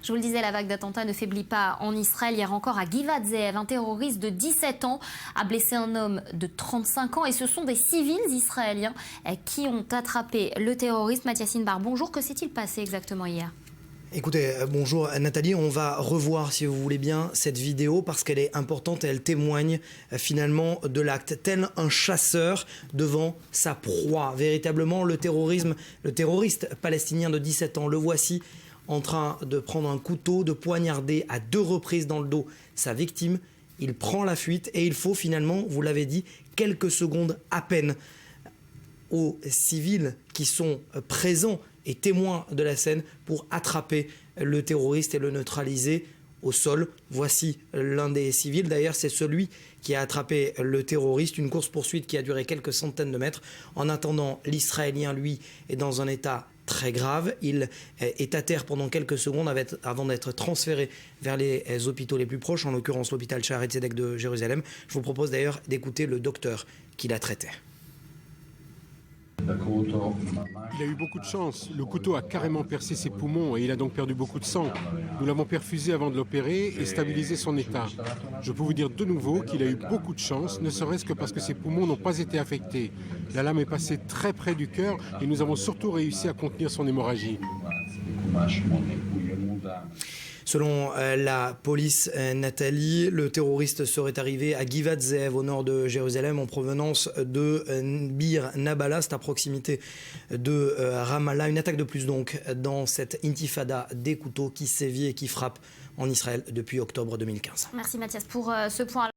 Je vous le disais, la vague d'attentats ne faiblit pas en Israël. Hier encore à Givat Ze'ev, un terroriste de 17 ans a blessé un homme de 35 ans. Et ce sont des civils israéliens qui ont attrapé le terroriste. Mathias Inbar, bonjour. Que s'est-il passé exactement hier ? Écoutez, bonjour Nathalie, on va revoir si vous voulez bien cette vidéo parce qu'elle est importante et elle témoigne finalement de l'acte. Tel un chasseur devant sa proie. Véritablement le terroriste palestinien de 17 ans, le voici en train de prendre un couteau, de poignarder à 2 reprises dans le dos sa victime. Il prend la fuite et il faut finalement, vous l'avez dit, quelques secondes à peine aux civils qui sont présents et témoins de la scène pour attraper le terroriste et le neutraliser au sol. Voici l'un des civils. D'ailleurs, c'est celui qui a attrapé le terroriste. Une course-poursuite qui a duré quelques centaines de mètres. En attendant, l'Israélien, lui, est dans un état très grave. Il est à terre pendant quelques secondes avant d'être transféré vers les hôpitaux les plus proches, en l'occurrence l'hôpital Shaare Zedek de Jérusalem. Je vous propose d'ailleurs d'écouter le docteur qui l'a traité. Il a eu beaucoup de chance. Le couteau a carrément percé ses poumons et il a donc perdu beaucoup de sang. Nous l'avons perfusé avant de l'opérer et stabilisé son état. Je peux vous dire de nouveau qu'il a eu beaucoup de chance, ne serait-ce que parce que ses poumons n'ont pas été affectés. La lame est passée très près du cœur et nous avons surtout réussi à contenir son hémorragie. Selon la police, Nathalie, le terroriste serait arrivé à Givat Ze'ev, au nord de Jérusalem, en provenance de Bir Nabala, c'est à proximité de Ramallah. Une attaque de plus donc dans cette intifada des couteaux qui sévit et qui frappe en Israël depuis octobre 2015. Merci Mathias pour ce point.